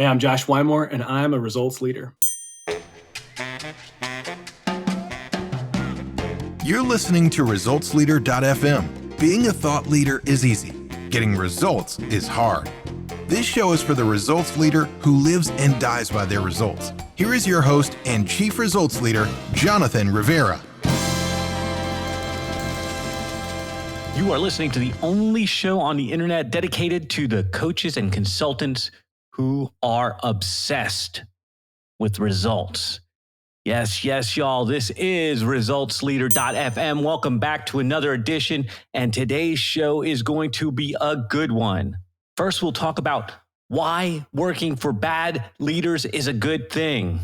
Hey, I'm Josh Wymore, and I'm a results leader. You're listening to ResultsLeader.fm. Being a thought leader is easy. Getting results is hard. This show is for the results leader who lives and dies by their results. Here is your host and Chief Results Leader, Jonathan Rivera. You are listening to the only show on the internet dedicated to the coaches and consultants who are obsessed with results. Yes, y'all. This is ResultsLeader.fm. Welcome back to another edition, and today's show is going to be a good one. First, we'll talk about why working for bad leaders is a good thing,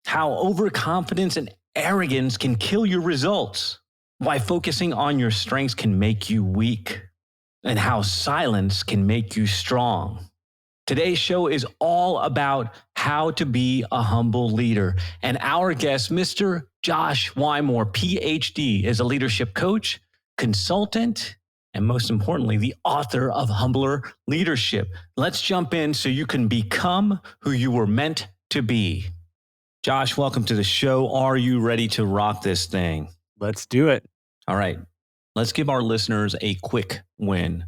how overconfidence and arrogance can kill your results, why focusing on your strengths can make you weak, and how silence can make you strong. Today's show is all about how to be a humble leader. And our guest, Mr. Josh Wymore, PhD, is a leadership coach, consultant, and most importantly, the author of Humbler Leadership. Let's jump in so you can become who you were meant to be. Josh, welcome to the show. Are you ready to rock this thing? Let's do it. All right. Let's give our listeners a quick win.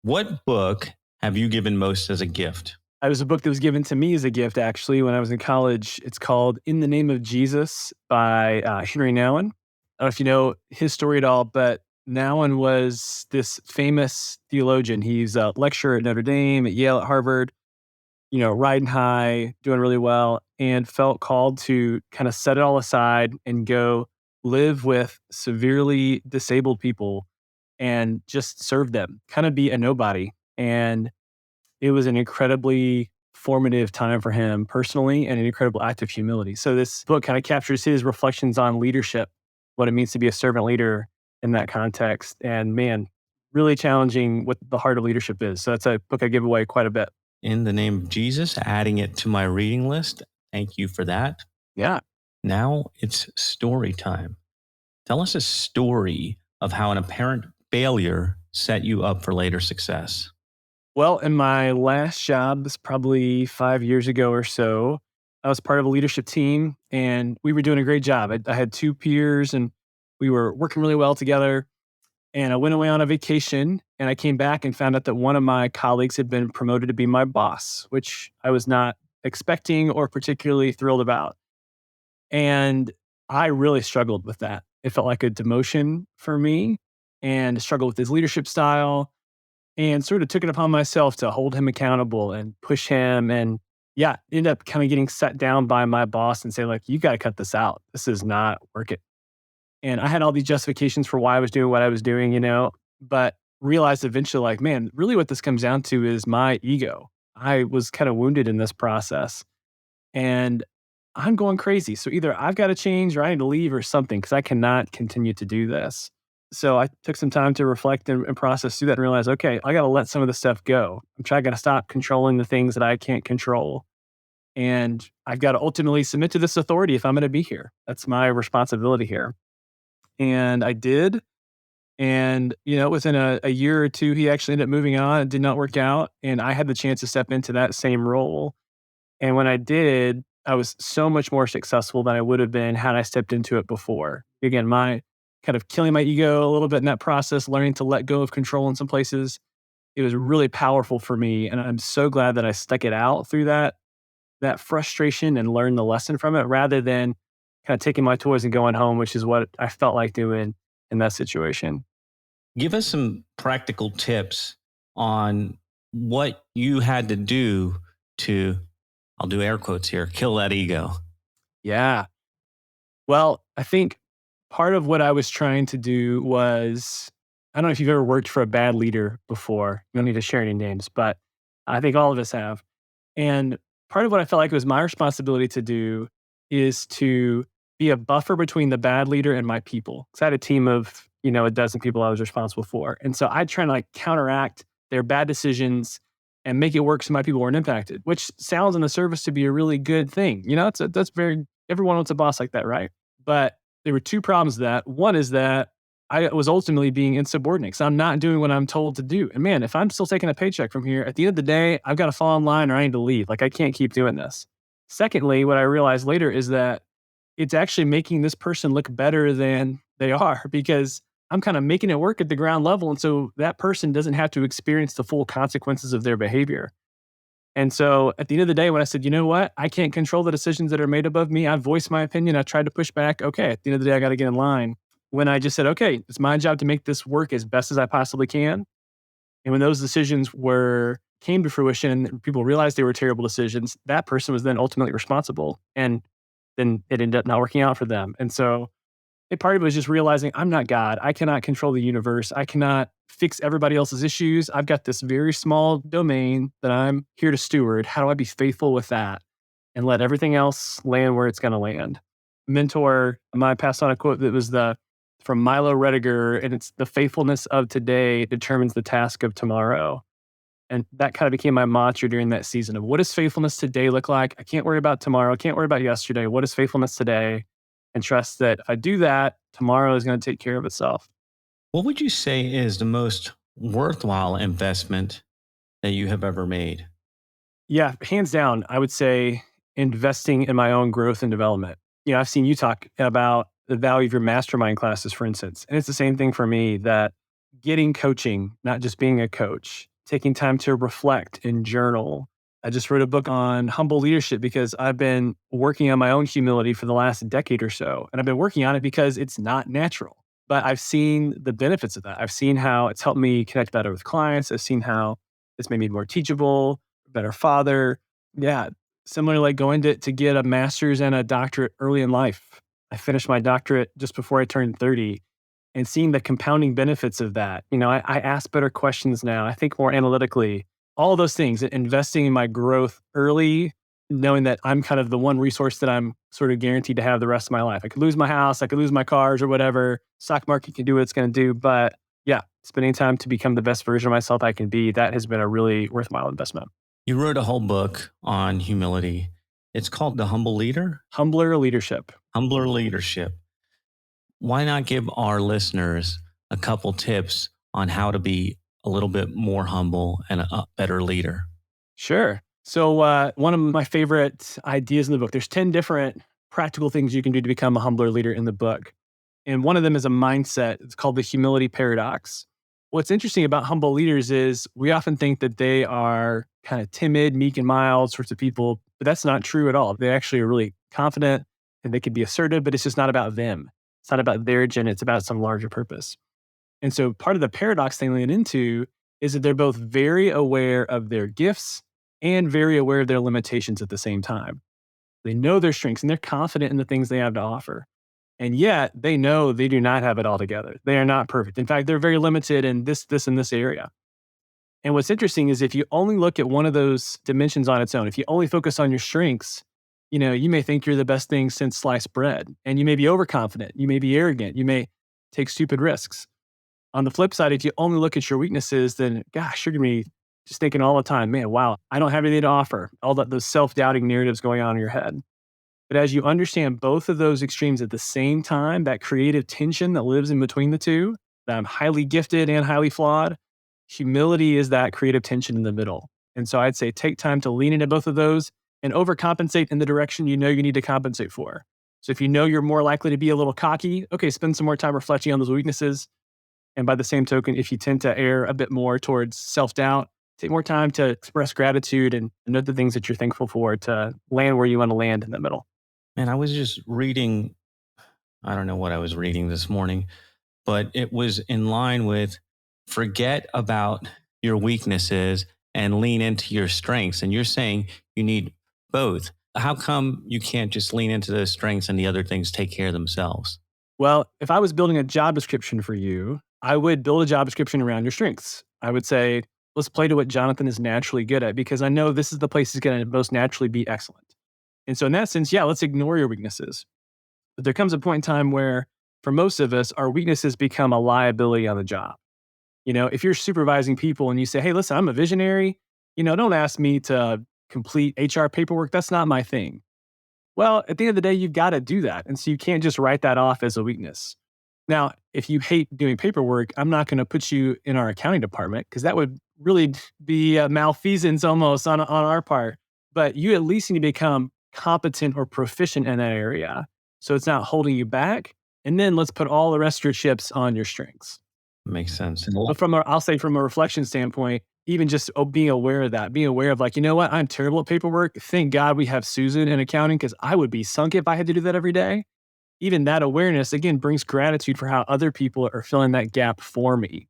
What book have you given most as a gift? It was a book that was given to me as a gift, actually, when I was in college. It's called In the Name of Jesus by Henry Nouwen. I don't know if you know his story at all, but Nouwen was this famous theologian. He's a lecturer at Notre Dame, at Yale, at Harvard, riding high, doing really well, and felt called to kind of set it all aside and go live with severely disabled people and just serve them, kind of be a nobody. And it was an incredibly formative time for him personally and an incredible act of humility. So this book kind of captures his reflections on leadership, what it means to be a servant leader in that context. And man, really challenging what the heart of leadership is. So that's a book I give away quite a bit. In the Name of Jesus, adding it to my reading list. Thank you for that. Yeah. Now it's story time. Tell us a story of how an apparent failure set you up for later success. Well, in my last job, this probably 5 years ago or so, I was part of a leadership team and we were doing a great job. I had two peers and we were working really well together. And I went away on a vacation and I came back and found out that one of my colleagues had been promoted to be my boss, which I was not expecting or particularly thrilled about. And I really struggled with that. It felt like a demotion for me and struggled with his leadership style. And sort of took it upon myself to hold him accountable and push him. And yeah, ended up kind of getting sat down by my boss and say, like, you got to cut this out. This is not working. And I had all these justifications for why I was doing what I was doing, but realized eventually, like, man, really what this comes down to is my ego. I was kind of wounded in this process and I'm going crazy. So either I've got to change or I need to leave or something because I cannot continue to do this. So I took some time to reflect and process through that and realize, okay, I got to let some of this stuff go. I got to stop controlling the things that I can't control. And I've got to ultimately submit to this authority if I'm going to be here. That's my responsibility here. And I did. And, within a year or two, he actually ended up moving on. It did not work out. And I had the chance to step into that same role. And when I did, I was so much more successful than I would have been had I stepped into it before. Again, my kind of killing my ego a little bit in that process, learning to let go of control in some places. It was really powerful for me. And I'm so glad that I stuck it out through that frustration and learned the lesson from it rather than kind of taking my toys and going home, which is what I felt like doing in that situation. Give us some practical tips on what you had to do to, I'll do air quotes here, kill that ego. Yeah. Well, I think part of what I was trying to do was, I don't know if you've ever worked for a bad leader before. You don't need to share any names, but I think all of us have. And part of what I felt like it was my responsibility to do is to be a buffer between the bad leader and my people. Because I had a team of, a dozen people I was responsible for. And so I'd try to counteract their bad decisions and make it work so my people weren't impacted, which sounds on the surface to be a really good thing. That's very, everyone wants a boss like that, right? But there were two problems with that. One is that I was ultimately being insubordinate because I'm not doing what I'm told to do. And man, if I'm still taking a paycheck from here, at the end of the day, I've got to fall in line or I need to leave. Like I can't keep doing this. Secondly, what I realized later is that it's actually making this person look better than they are because I'm kind of making it work at the ground level. And so that person doesn't have to experience the full consequences of their behavior. And so at the end of the day, when I said, you know what, I can't control the decisions that are made above me, I voiced my opinion, I tried to push back. Okay, at the end of the day, I got to get in line. When I just said, okay, it's my job to make this work as best as I possibly can. And when those decisions came to fruition and people realized they were terrible decisions, that person was then ultimately responsible. And then it ended up not working out for them. And so a part of it was just realizing I'm not God. I cannot control the universe. I cannot fix everybody else's issues. I've got this very small domain that I'm here to steward. How do I be faithful with that and let everything else land where it's going to land? Mentor, I passed on a quote that was from Milo Rediger, and it's the faithfulness of today determines the task of tomorrow. And that kind of became my mantra during that season of what does faithfulness today look like? I can't worry about tomorrow. I can't worry about yesterday. What is faithfulness today? And trust that if I do that, tomorrow is going to take care of itself. What would you say is the most worthwhile investment that you have ever made? Yeah, hands down, I would say investing in my own growth and development. I've seen you talk about the value of your mastermind classes, for instance. And it's the same thing for me that getting coaching, not just being a coach, taking time to reflect and journal. I just wrote a book on humble leadership because I've been working on my own humility for the last decade or so. And I've been working on it because it's not natural. But I've seen the benefits of that. I've seen how it's helped me connect better with clients. I've seen how it's made me more teachable, better father. Yeah. Similarly, like going to get a master's and a doctorate early in life. I finished my doctorate just before I turned 30 and seeing the compounding benefits of that. I ask better questions now. I think more analytically, all those things, investing in my growth early, knowing that I'm kind of the one resource that I'm sort of guaranteed to have the rest of my life. I could lose my house, I could lose my cars or whatever. Stock market can do what it's going to do. But yeah, spending time to become the best version of myself I can be, that has been a really worthwhile investment. You wrote a whole book on humility. It's called The Humble Leader? Humbler leadership. Humbler Leadership. Why not give our listeners a couple tips on how to be a little bit more humble and a better leader? Sure. So one of my favorite ideas in the book, there's 10 different practical things you can do to become a humbler leader in the book. And one of them is a mindset. It's called the humility paradox. What's interesting about humble leaders is we often think that they are kind of timid, meek and mild sorts of people, but that's not true at all. They actually are really confident and they can be assertive, but it's just not about them. It's not about their agenda. It's about some larger purpose. And so part of the paradox they lean into is that they're both very aware of their gifts and very aware of their limitations at the same time. They know their strengths and they're confident in the things they have to offer. And yet they know they do not have it all together. They are not perfect. In fact, they're very limited in this, and this area. And what's interesting is if you only look at one of those dimensions on its own, if you only focus on your strengths, you may think you're the best thing since sliced bread. And you may be overconfident. You may be arrogant. You may take stupid risks. On the flip side, if you only look at your weaknesses, then gosh, you're going to be just thinking all the time, man, wow, I don't have anything to offer. All those self-doubting narratives going on in your head. But as you understand both of those extremes at the same time, that creative tension that lives in between the two, that I'm highly gifted and highly flawed, humility is that creative tension in the middle. And so I'd say take time to lean into both of those and overcompensate in the direction you know you need to compensate for. So if you know you're more likely to be a little cocky, okay, spend some more time reflecting on those weaknesses. And by the same token, if you tend to err a bit more towards self-doubt, take more time to express gratitude and note the things that you're thankful for to land where you want to land in the middle. Man, I was just reading, I don't know what I was reading this morning, but it was in line with forget about your weaknesses and lean into your strengths. And you're saying you need both. How come you can't just lean into those strengths and the other things take care of themselves? Well, if I was building a job description for you, I would build a job description around your strengths. I would say, let's play to what Jonathan is naturally good at because I know this is the place he's going to most naturally be excellent. And so in that sense, yeah, let's ignore your weaknesses. But there comes a point in time where for most of us, our weaknesses become a liability on the job. If you're supervising people and you say, hey, listen, I'm a visionary, don't ask me to complete HR paperwork. That's not my thing. Well, at the end of the day, you've got to do that. And so you can't just write that off as a weakness. Now, if you hate doing paperwork, I'm not going to put you in our accounting department because that would really be a malfeasance almost on our part. But you at least need to become competent or proficient in that area. So it's not holding you back. And then let's put all the rest of your chips on your strengths. Makes sense. But I'll say from a reflection standpoint, even just being aware of that, being aware of like, you know what, I'm terrible at paperwork. Thank God we have Susan in accounting because I would be sunk if I had to do that every day. Even that awareness again brings gratitude for how other people are filling that gap for me.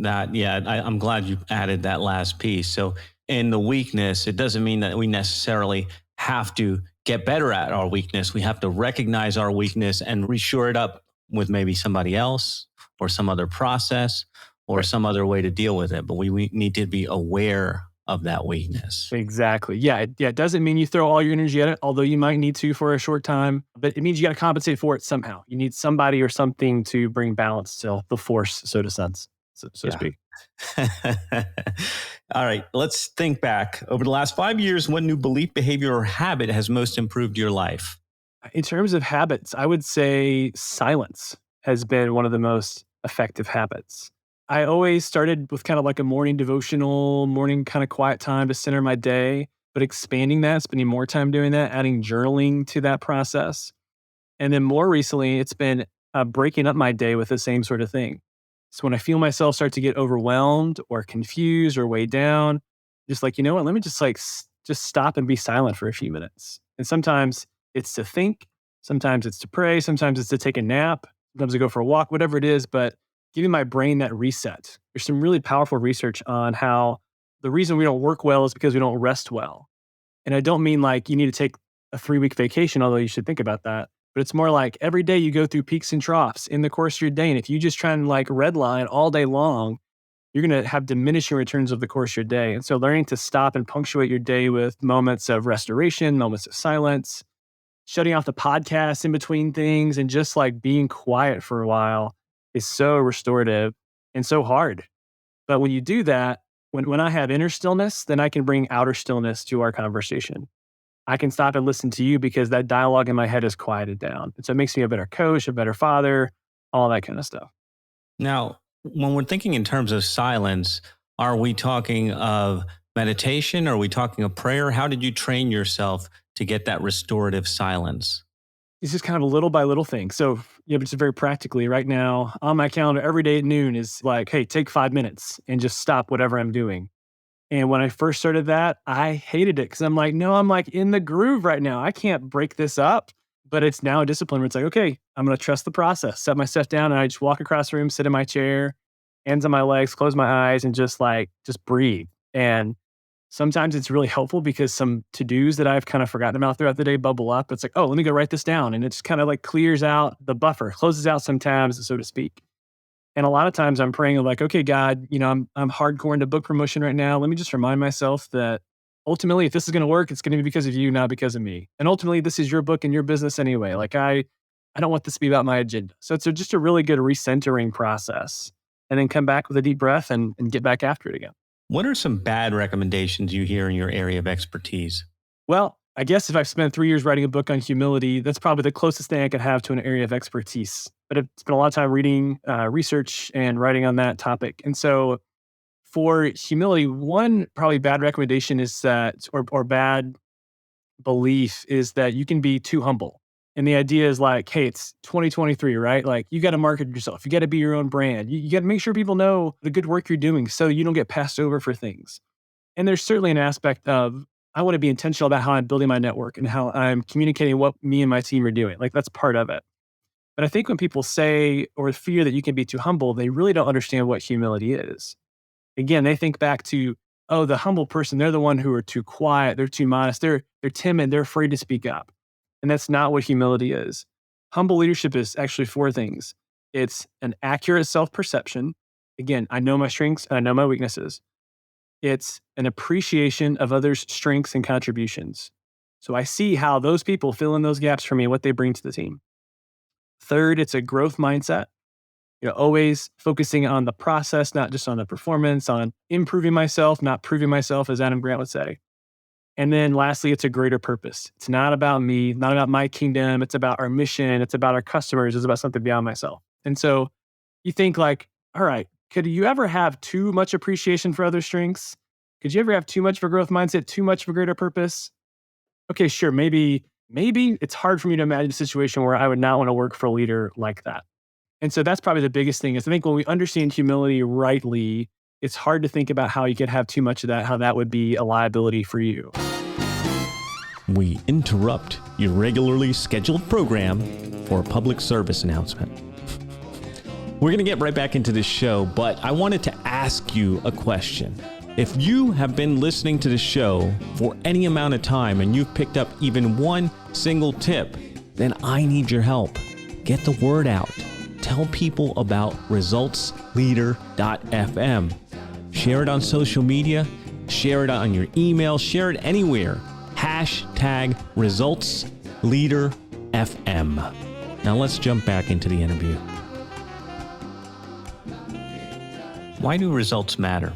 I'm glad you added that last piece. So, in the weakness, it doesn't mean that we necessarily have to get better at our weakness. We have to recognize our weakness and reshore it up with maybe somebody else or some other process or Right. some other way to deal with it. But we need to be aware of that weakness. Exactly. It doesn't mean you throw all your energy at it, although you might need to for a short time, but it means you got to compensate for it somehow. You need somebody or something to bring balance to the force, so to Yeah. speak. All right, let's think back. Over the last 5 years, what new belief, behavior, or habit has most improved your life? In terms of habits, I would say silence has been one of the most effective habits. I always started with kind of like a morning devotional, morning kind of quiet time to center my day, but expanding that, spending more time doing that, adding journaling to that process. And then more recently, it's been breaking up my day with the same sort of thing. So when I feel myself start to get overwhelmed or confused or weighed down, just like, you know what, let me just just stop and be silent for a few minutes. And sometimes it's to think, sometimes it's to pray, sometimes it's to take a nap, sometimes to go for a walk, whatever it is, but giving my brain that reset. There's some really powerful research on how the reason we don't work well is because we don't rest well. And I don't mean like you need to take a 3-week vacation, although you should think about that. But it's more like every day you go through peaks and troughs in the course of your day. And if you just try and like redline all day long, you're going to have diminishing returns of the course of your day. And so learning to stop and punctuate your day with moments of restoration, moments of silence, shutting off the podcast in between things, and just like being quiet for a while is so restorative and so hard. But when you do that, when I have inner stillness, then I can bring outer stillness to our conversation. I can stop and listen to you because that dialogue in my head is quieted down. And so it makes me a better coach, a better father, all that kind of stuff. Now, when we're thinking in terms of silence, are we talking of meditation? Are we talking of prayer? How did you train yourself to get that restorative silence? It's just kind of a little by little thing. So, yeah, but just very practically right now on my calendar, every day at noon is like, hey, take 5 minutes and just stop whatever I'm doing. And when I first started that, I hated it because I'm like, no, I'm like in the groove right now. I can't break this up. But it's now a discipline where it's like, okay, I'm going to trust the process, set my stuff down, and I just walk across the room, sit in my chair, hands on my legs, close my eyes, and just breathe. And sometimes it's really helpful because some to-dos that I've kind of forgotten about throughout the day bubble up. It's like, oh, let me go write this down. And it just kind of like clears out the buffer, closes out some tabs, so to speak. And a lot of times I'm praying like, okay, God, I'm hardcore into book promotion right now. Let me just remind myself that ultimately, if this is going to work, it's going to be because of you, not because of me. And ultimately, this is your book and your business anyway. Like I don't want this to be about my agenda. So it's just a really good recentering process, and then come back with a deep breath and get back after it again. What are some bad recommendations you hear in your area of expertise? Well, I guess if I've spent 3 years writing a book on humility, that's probably the closest thing I could have to an area of expertise. But I've spent a lot of time reading research and writing on that topic. And so for humility, one probably bad recommendation is that, or bad belief is that you can be too humble. And the idea is like, hey, it's 2023, right? Like you got to market yourself. You got to be your own brand. You got to make sure people know the good work you're doing so you don't get passed over for things. And there's certainly an aspect of, I want to be intentional about how I'm building my network and how I'm communicating what me and my team are doing. Like that's part of it. But I think when people say or fear that you can be too humble, they really don't understand what humility is. Again, they think back to, oh, the humble person, they're the one who are too quiet, they're too modest, they're timid, they're afraid to speak up. And that's not what humility is. Humble leadership is actually four things. It's an accurate self-perception. Again, I know my strengths and I know my weaknesses. It's an appreciation of others' strengths and contributions. So I see how those people fill in those gaps for me, what they bring to the team. Third, it's a growth mindset. Always focusing on the process, not just on the performance, on improving myself, not proving myself, as Adam Grant would say. And then lastly, it's a greater purpose. It's not about me, not about my kingdom. It's about our mission. It's about our customers. It's about something beyond myself. And so you think like, all right, could you ever have too much appreciation for other strengths? Could you ever have too much of a growth mindset, too much of a greater purpose? Okay, sure. Maybe it's hard for me to imagine a situation where I would not want to work for a leader like that. And so that's probably the biggest thing is I think when we understand humility rightly, it's hard to think about how you could have too much of that, how that would be a liability for you. We interrupt your regularly scheduled program for a public service announcement. We're going to get right back into this show, but I wanted to ask you a question. If you have been listening to the show for any amount of time and you've picked up even one single tip, then I need your help. Get the word out. Tell people about resultsleader.fm. Share it on social media, share it on your email, share it anywhere. Hashtag resultsleaderfm. Now let's jump back into the interview. Why do results matter?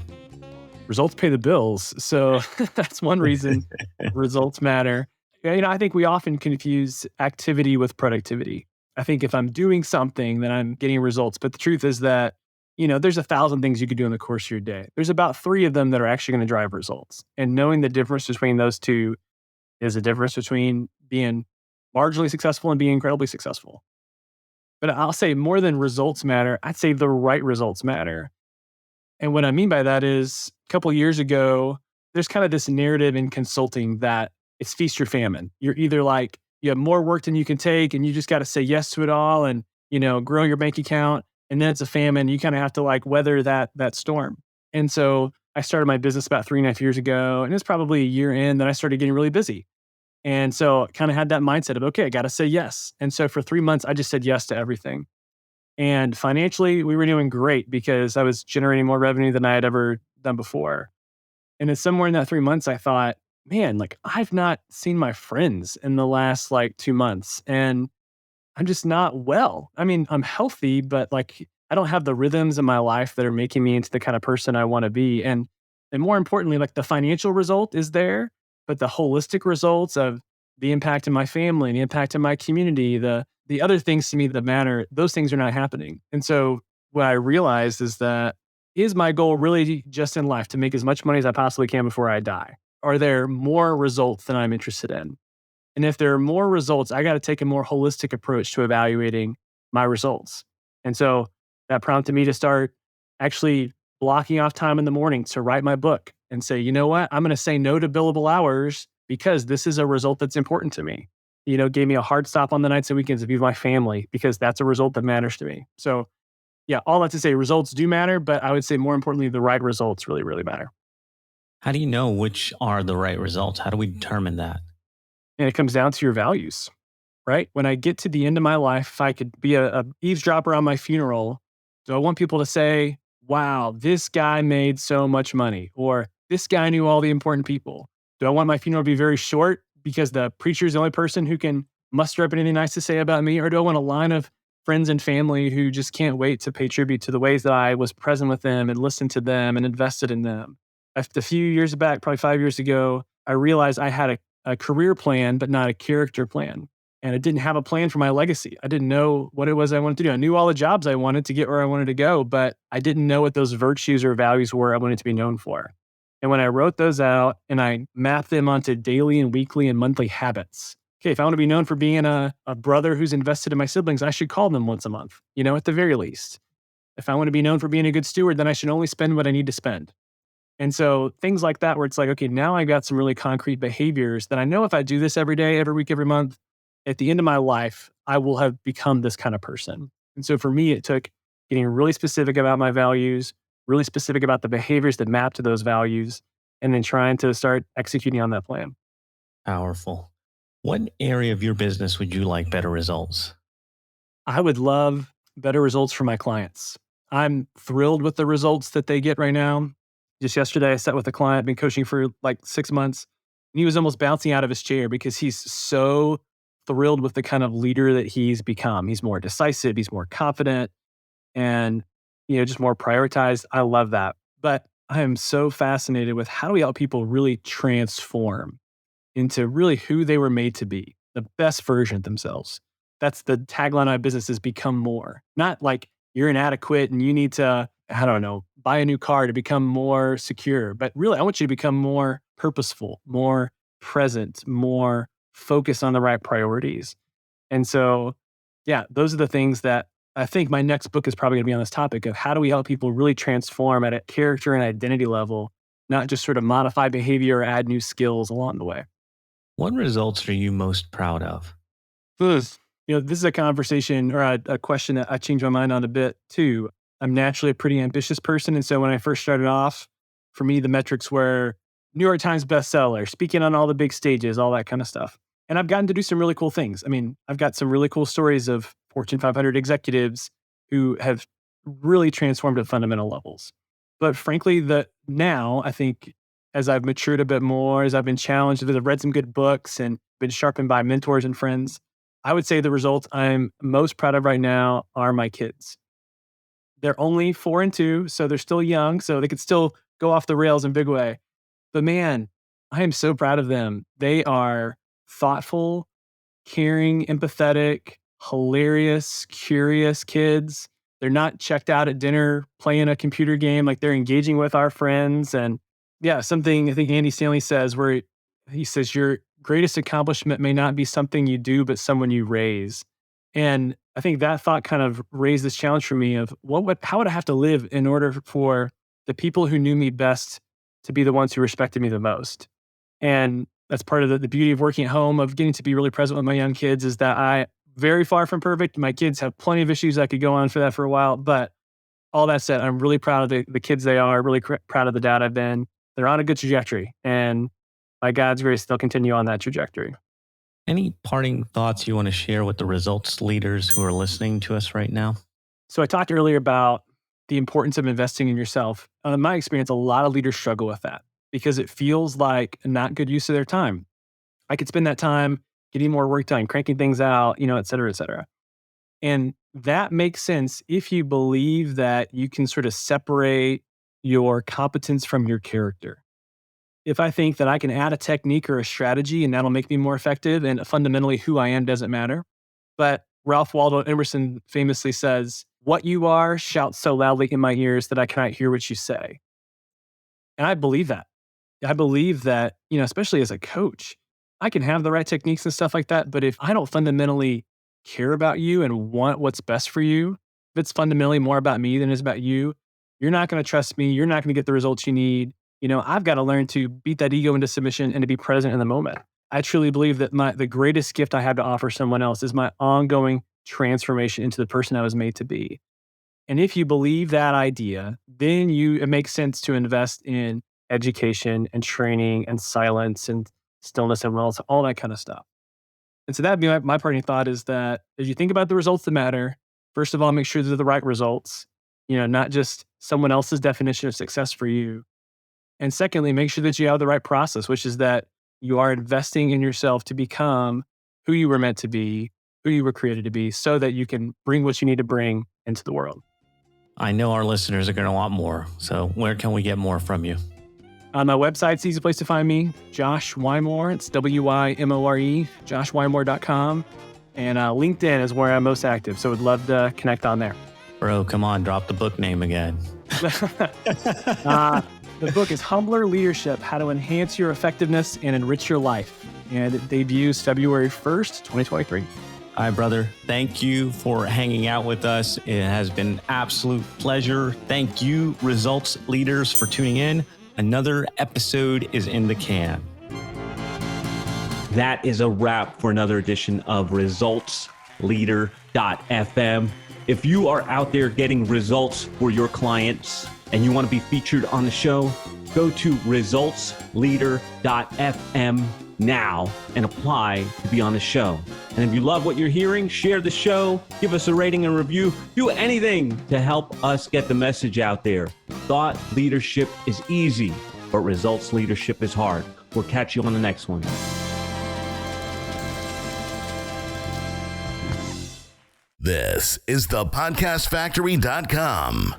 Results pay the bills. So that's one reason results matter. Yeah, I think we often confuse activity with productivity. I think if I'm doing something, then I'm getting results. But the truth is that, there's 1,000 things you could do in the course of your day. There's about 3 of them that are actually going to drive results. And knowing the difference between those two is the difference between being marginally successful and being incredibly successful. But I'll say more than results matter, I'd say the right results matter. And what I mean by that is a couple of years ago, there's kind of this narrative in consulting that it's feast or famine. You're either like, you have more work than you can take and you just got to say yes to it all and, grow your bank account. And then it's a famine. You kind of have to like weather that storm. And so I started my business about 3.5 years ago, and it's probably a year in that I started getting really busy. And so I kind of had that mindset of, okay, I got to say yes. And so for 3 months, I just said yes to everything. And financially, we were doing great because I was generating more revenue than I had ever done before. And then somewhere in that 3 months, I thought, man, like I've not seen my friends in the last like 2 months and I'm just not well. I mean, I'm healthy, but like I don't have the rhythms in my life that are making me into the kind of person I want to be. And more importantly, like the financial result is there, but the holistic results of the impact in my family, the impact in my community, the other things to me that matter, those things are not happening. And so what I realized is my goal really just in life to make as much money as I possibly can before I die? Are there more results than I'm interested in? And if there are more results, I got to take a more holistic approach to evaluating my results. And so that prompted me to start actually blocking off time in the morning to write my book and say, you know what, I'm going to say no to billable hours because this is a result that's important to me. Gave me a hard stop on the nights and weekends to be with my family because that's a result that matters to me. So yeah, all that to say results do matter, but I would say more importantly, the right results really, really matter. How do you know which are the right results? How do we determine that? And it comes down to your values, right? When I get to the end of my life, if I could be a eavesdropper on my funeral, do I want people to say, wow, this guy made so much money, or this guy knew all the important people? Do I want my funeral to be very short because the preacher is the only person who can muster up anything nice to say about me? Or do I want a line of friends and family who just can't wait to pay tribute to the ways that I was present with them and listened to them and invested in them? A few years back, probably 5 years ago, I realized I had a career plan, but not a character plan. And I didn't have a plan for my legacy. I didn't know what it was I wanted to do. I knew all the jobs I wanted to get where I wanted to go, but I didn't know what those virtues or values were I wanted to be known for. And when I wrote those out and I mapped them onto daily and weekly and monthly habits, okay, if I want to be known for being a brother who's invested in my siblings, I should call them once a month, at the very least. If I want to be known for being a good steward, then I should only spend what I need to spend. And so things like that, where it's like, okay, now I've got some really concrete behaviors that I know if I do this every day, every week, every month, at the end of my life, I will have become this kind of person. And so for me, it took getting really specific about my values, really specific about the behaviors that map to those values, and then trying to start executing on that plan. Powerful. What area of your business would you like better results? I would love better results for my clients. I'm thrilled with the results that they get right now. Just yesterday, I sat with a client, been coaching for like 6 months, and he was almost bouncing out of his chair because he's so thrilled with the kind of leader that he's become. He's more decisive, he's more confident, and just more prioritized. I love that. But I am so fascinated with how do we help people really transform into really who they were made to be, the best version of themselves. That's the tagline of my business is become more. Not like you're inadequate and you need to, I don't know, buy a new car to become more secure. But really, I want you to become more purposeful, more present, more focused on the right priorities. And so, yeah, those are the things that I think my next book is probably going to be on this topic of how do we help people really transform at a character and identity level, not just sort of modify behavior or add new skills along the way. What results are you most proud of? This, this is a conversation or a question that I changed my mind on a bit too. I'm naturally a pretty ambitious person. And so when I first started off, for me, the metrics were New York Times bestseller, speaking on all the big stages, all that kind of stuff. And I've gotten to do some really cool things. I mean, I've got some really cool stories of Fortune 500 executives who have really transformed at fundamental levels. But frankly, now I think as I've matured a bit more, as I've been challenged, as I've read some good books and been sharpened by mentors and friends, I would say the results I'm most proud of right now are my kids. They're only 4 and 2, so they're still young, so they could still go off the rails in a big way. But man, I am so proud of them. They are thoughtful, caring, empathetic, hilarious, curious kids. They're not checked out at dinner playing a computer game, like they're engaging with our friends. And yeah, something I think Andy Stanley says where he says, your greatest accomplishment may not be something you do, but someone you raise. And I think that thought kind of raised this challenge for me of how would I have to live in order for the people who knew me best to be the ones who respected me the most? And that's part of the beauty of working at home, of getting to be really present with my young kids, is that I very far from perfect. My kids have plenty of issues. I could go on for that for a while. But all that said, I'm really proud of the kids they are, really proud of the dad I've been. They're on a good trajectory. And by God's grace, they'll continue on that trajectory. Any parting thoughts you want to share with the results leaders who are listening to us right now? So I talked earlier about the importance of investing in yourself. In my experience, a lot of leaders struggle with that because it feels like not good use of their time. I could spend that time getting more work done, cranking things out, et cetera, et cetera. And that makes sense if you believe that you can sort of separate your competence from your character. If I think that I can add a technique or a strategy and that'll make me more effective and fundamentally who I am doesn't matter. But Ralph Waldo Emerson famously says, "What you are shouts so loudly in my ears that I cannot hear what you say." And I believe that. I believe that, especially as a coach, I can have the right techniques and stuff like that. But if I don't fundamentally care about you and want what's best for you, if it's fundamentally more about me than it is about you, you're not going to trust me. You're not going to get the results you need. I've got to learn to beat that ego into submission and to be present in the moment. I truly believe that the greatest gift I have to offer someone else is my ongoing transformation into the person I was made to be. And if you believe that idea, then it makes sense to invest in education and training and silence and stillness and wellness, all that kind of stuff. And so that'd be my parting thought is that as you think about the results that matter, first of all, make sure they're the right results, not just someone else's definition of success for you. And secondly, make sure that you have the right process, which is that you are investing in yourself to become who you were meant to be, who you were created to be, so that you can bring what you need to bring into the world. I know our listeners are going to want more. So where can we get more from you? On my website, it's the easy place to find me, Josh Wymore. It's Wymore, joshwymore.com. And LinkedIn is where I'm most active. So would love to connect on there. Bro, come on, drop the book name again. The book is Humbler Leadership, How to Enhance Your Effectiveness and Enrich Your Life. And it debuts February 1st, 2023. All right, brother. Thank you for hanging out with us. It has been an absolute pleasure. Thank you, results leaders, for tuning in. Another episode is in the can. That is a wrap for another edition of resultsleader.fm. If you are out there getting results for your clients and you want to be featured on the show, go to resultsleader.fm now and apply to be on the show. And if you love what you're hearing, share the show, give us a rating and review, do anything to help us get the message out there. Thought leadership is easy, but results leadership is hard. We'll catch you on the next one. This is thepodcastfactory.com.